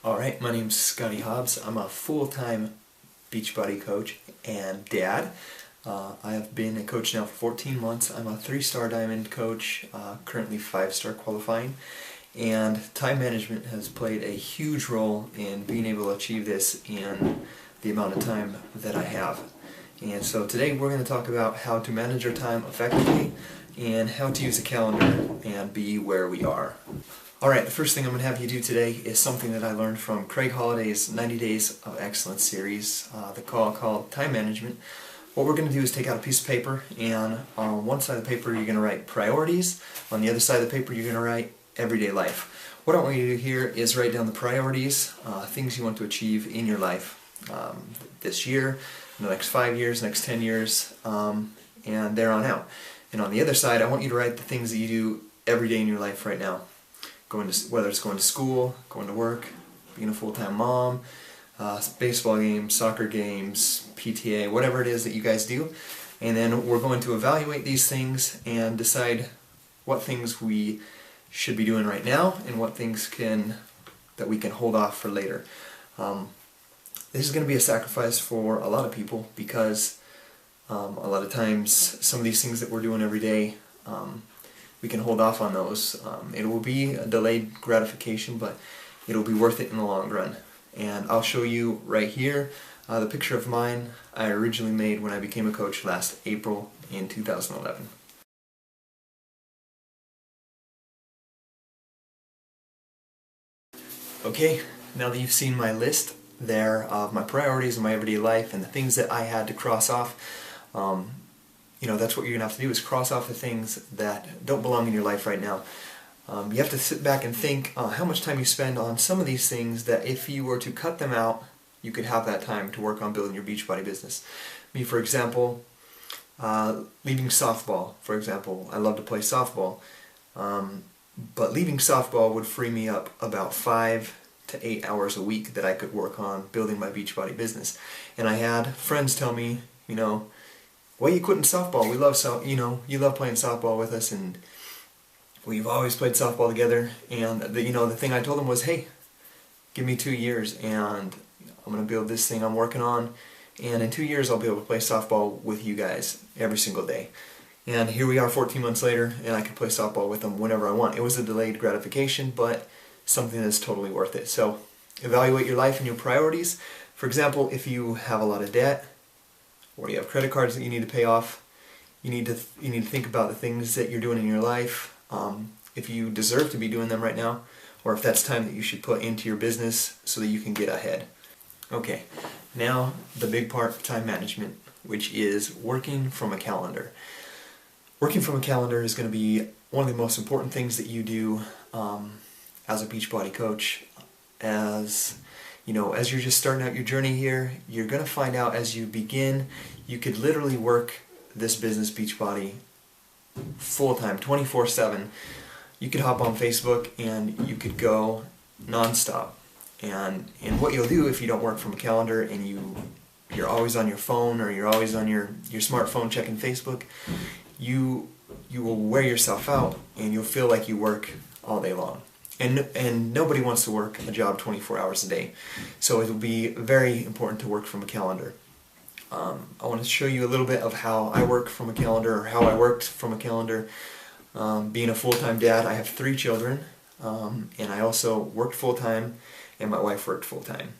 Alright, my name's Scottie Hobbs. I'm a full-time Beachbody coach and dad. I have been a coach now for 14 months. I'm a 3-star diamond coach, currently 5-star qualifying. And time management has played a huge role in being able to achieve this in the amount of time that I have. And so today we're going to talk about how to manage our time effectively and how to use a calendar and be where we are. Alright, the first thing I'm going to have you do today is something that I learned from Craig Holliday's 90 Days of Excellence series, the called Time Management. What we're going to do is take out a piece of paper, and on one side of the paper you're going to write priorities, on the other side of the paper you're going to write everyday life. What I want you to do here is write down the priorities, things you want to achieve in your life this year, in the next 5 years, next 10 years, and there on out. And on the other side I want you to write the things that you do every day in your life right now. Whether it's going to school, going to work, being a full-time mom, baseball games, soccer games, PTA, whatever it is that you guys do. And then we're going to evaluate these things and decide what things we should be doing right now and what things that we can hold off for later. This is going to be a sacrifice for a lot of people because a lot of times some of these things that we're doing every day, we can hold off on those. It will be a delayed gratification, but it'll be worth it in the long run. And I'll show you right here the picture of mine I originally made when I became a coach last April in 2011. Okay, now that you've seen my list there of my priorities in my everyday life and the things that I had to cross off, that's what you're going to have to do, is cross off the things that don't belong in your life right now. You have to sit back and think how much time you spend on some of these things that if you were to cut them out, you could have that time to work on building your Beachbody business. Me, for example, leaving softball, for example. I love to play softball, but leaving softball would free me up about 5 to 8 hours a week that I could work on building my Beachbody business. And I had friends tell me, why you quitting softball? We love you love playing softball with us, and we've always played softball together. And the thing I told them was, hey, give me 2 years, and I'm going to build this thing I'm working on, and in 2 years I'll be able to play softball with you guys every single day. And here we are 14 months later, and I can play softball with them whenever I want. It was a delayed gratification, but something that's totally worth it. So evaluate your life and your priorities. For example, if you have a lot of debt, or you have credit cards that you need to pay off, you need to think about the things that you're doing in your life, if you deserve to be doing them right now, or if that's time that you should put into your business so that you can get ahead. Okay, now the big part of time management, which is working from a calendar. Working from a calendar is going to be one of the most important things that you do as a Beachbody coach. As you're just starting out your journey here, you're going to find out as you begin, you could literally work this business, Beachbody, full-time, 24/7. You could hop on Facebook and you could go non-stop. And what you'll do if you don't work from a calendar and you're always on your phone or you're always on your smartphone checking Facebook, you will wear yourself out and you'll feel like you work all day long. And nobody wants to work a job 24 hours a day. So it will be very important to work from a calendar. I want to show you a little bit of how I work from a calendar, or how I worked from a calendar. Being a full-time dad, I have 3 children, and I also worked full-time, and my wife worked full-time.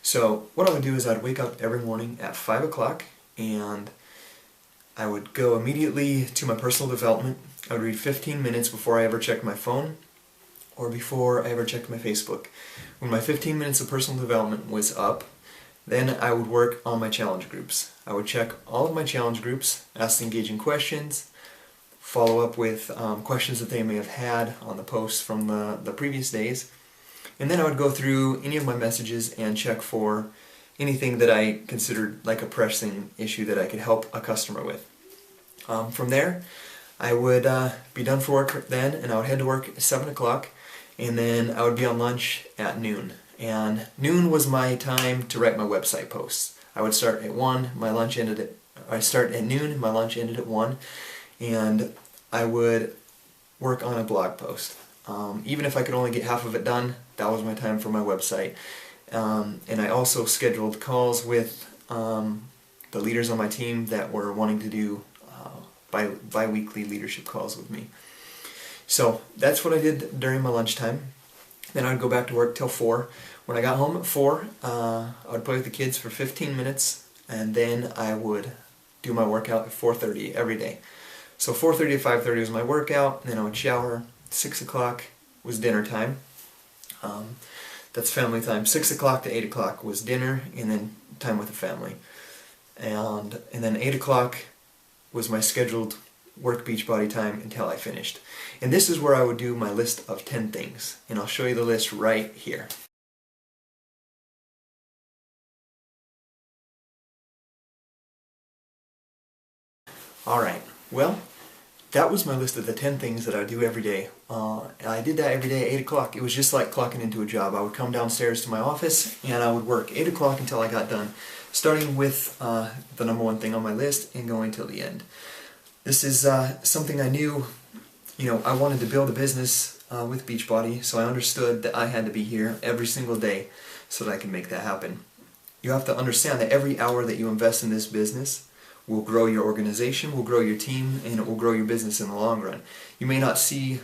So what I would do is I'd wake up every morning at 5 o'clock, and I would go immediately to my personal development. I would read 15 minutes before I ever checked my phone, or before I ever checked my Facebook. When my 15 minutes of personal development was up, then I would work on my challenge groups. I would check all of my challenge groups, ask engaging questions, follow up with questions that they may have had on the posts from the previous days, and then I would go through any of my messages and check for anything that I considered like a pressing issue that I could help a customer with. From there, I would be done for work then, and I would head to work at 7 o'clock, and then I would be on lunch at noon. And noon was my time to write my website posts. I would start at 1, I start at noon, my lunch ended at 1, and I would work on a blog post. Even if I could only get half of it done, that was my time for my website. And I also scheduled calls with the leaders on my team that were wanting to do bi-weekly leadership calls with me. So that's what I did during my lunchtime. Then I'd go back to work till 4. When I got home at 4, I would play with the kids for 15 minutes, and then I would do my workout at 4:30 every day. So 4:30 to 5:30 was my workout, and then I would shower. 6 o'clock was dinner time. That's family time. 6 o'clock to 8 o'clock was dinner, and then time with the family. And then 8 o'clock was my scheduled work Beachbody time until I finished. And this is where I would do my list of 10 things. And I'll show you the list right here. Alright, well, that was my list of the 10 things that I do every day. I did that every day at 8 o'clock. It was just like clocking into a job. I would come downstairs to my office and I would work 8 o'clock until I got done, starting with the number one thing on my list and going till the end. This is something I knew, I wanted to build a business with Beachbody, so I understood that I had to be here every single day so that I can make that happen. You have to understand that every hour that you invest in this business will grow your organization, will grow your team, and it will grow your business in the long run. You may not see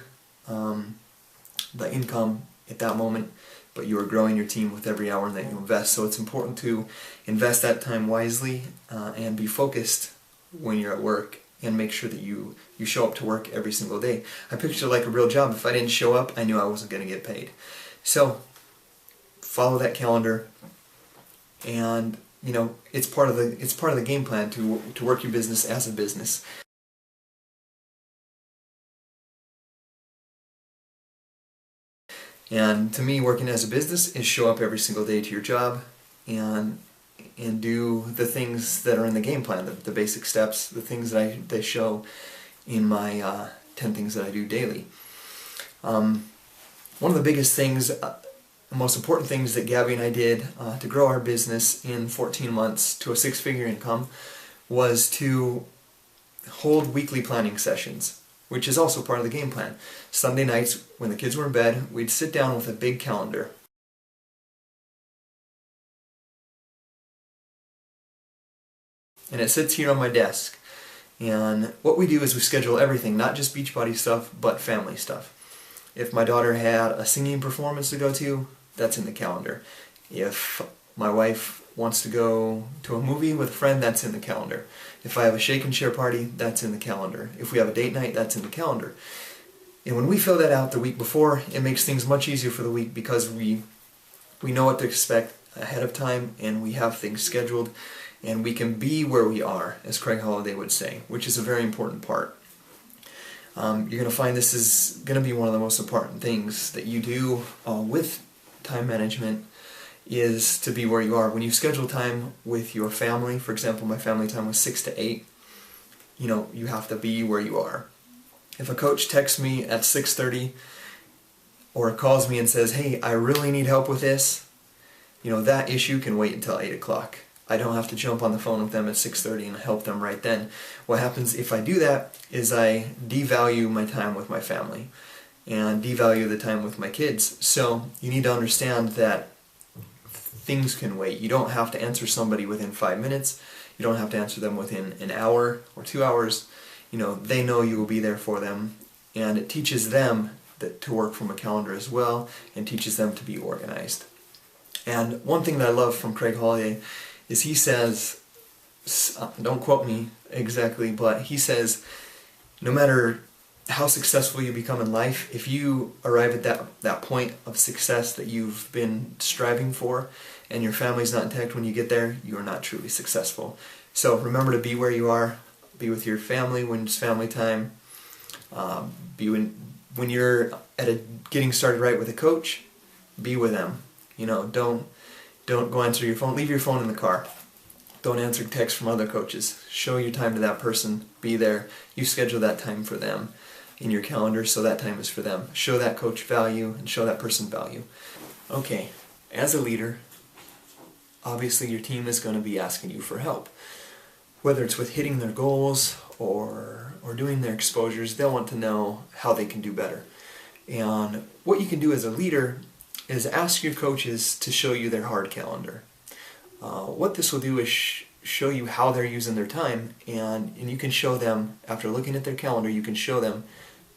the income at that moment, but you are growing your team with every hour that you invest. So it's important to invest that time wisely and be focused when you're at work, and make sure that you show up to work every single day. I picture it like a real job. If I didn't show up, I knew I wasn't going to get paid. So follow that calendar, and it's part of the game plan to work your business as a business. And to me, working as a business is show up every single day to your job and do the things that are in the game plan, the basic steps, the things that I show in my 10 things that I do daily. One of the biggest things, the most important things that Gabby and I did to grow our business in 14 months to a 6-figure income was to hold weekly planning sessions, which is also part of the game plan. Sunday nights, when the kids were in bed, we'd sit down with a big calendar. And it sits here on my desk. And what we do is we schedule everything, not just Beachbody stuff, but family stuff. If my daughter had a singing performance to go to, that's in the calendar. If my wife wants to go to a movie with a friend, that's in the calendar. If I have a shake and share party, that's in the calendar. If we have a date night, that's in the calendar. And when we fill that out the week before, it makes things much easier for the week because we know what to expect ahead of time, and we have things scheduled, and we can be where we are, as Craig Holliday would say, which is a very important part. You're going to find this is going to be one of the most important things that you do with time management, is to be where you are. When you schedule time with your family, for example, my family time was 6 to 8, you have to be where you are. If a coach texts me at 6:30 or calls me and says, hey, I really need help with this, that issue can wait until 8 o'clock. I don't have to jump on the phone with them at 6:30 and help them right then. What happens if I do that is I devalue my time with my family and devalue the time with my kids. So you need to understand that things can wait. You don't have to answer somebody within 5 minutes. You don't have to answer them within an hour or 2 hours. They know you will be there for them, and it teaches them to work from a calendar as well, and teaches them to be organized. And one thing that I love from Craig Holliday is he says, don't quote me exactly, but he says, no matter how successful you become in life, if you arrive at that point of success that you've been striving for, and your family's not intact when you get there, you are not truly successful. So remember to be where you are, be with your family when it's family time, be when you're getting started right with a coach, be with them. Don't go answer your phone. Leave your phone in the car. Don't answer texts from other coaches. Show your time to that person. Be there. You schedule that time for them in your calendar, so that time is for them. Show that coach value and show that person value. Okay, as a leader, obviously your team is going to be asking you for help. Whether it's with hitting their goals or doing their exposures, they'll want to know how they can do better. And what you can do as a leader is ask your coaches to show you their hard calendar. What this will do is show you how they're using their time, and you can show them, after looking at their calendar, you can show them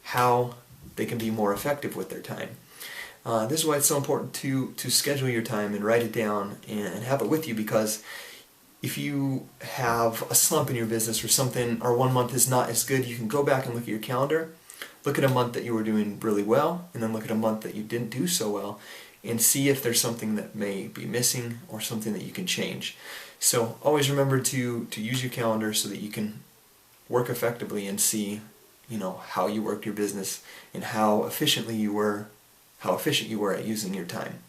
how they can be more effective with their time. This is why it's so important to schedule your time and write it down and have it with you, because if you have a slump in your business or something, or 1 month is not as good, you can go back and look at your calendar, look at a month that you were doing really well, and then look at a month that you didn't do so well, and see if there's something that may be missing or something that you can change. So always remember to use your calendar so that you can work effectively and see, how you worked your business and how efficient you were at using your time.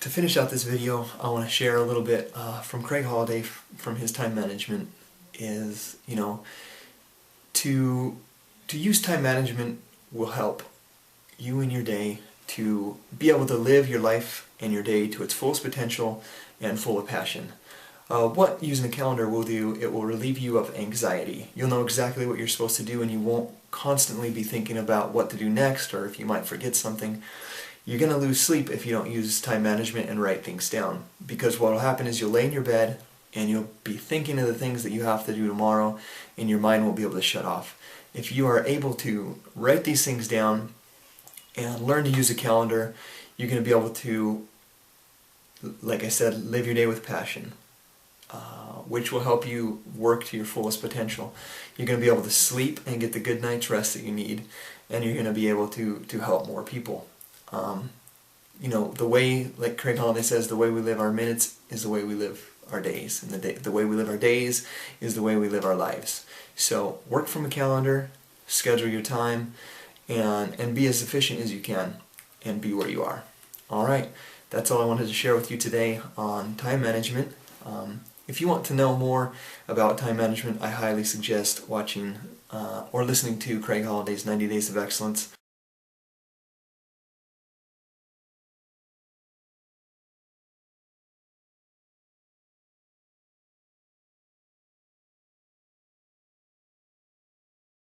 To finish out this video, I want to share a little bit from Craig Holiday from his time management. Is to use time management will help you in your day to be able to live your life and your day to its fullest potential and full of passion. What using a calendar will do, it will relieve you of anxiety. You'll know exactly what you're supposed to do, and you won't constantly be thinking about what to do next, or if you might forget something. You're going to lose sleep if you don't use time management and write things down, because what will happen is you'll lay in your bed and you'll be thinking of the things that you have to do tomorrow, and your mind won't be able to shut off. If you are able to write these things down and learn to use a calendar, you're going to be able to, like I said, live your day with passion, which will help you work to your fullest potential. You're going to be able to sleep and get the good night's rest that you need, and you're going to be able to help more people. The way, like Craig Holiday says, the way we live our minutes is the way we live our days, and the way we live our days is the way we live our lives. So work from a calendar, schedule your time, and be as efficient as you can, and be where you are. Alright, that's all I wanted to share with you today on time management. If you want to know more about time management, I highly suggest watching or listening to Craig Holiday's 90 Days of Excellence.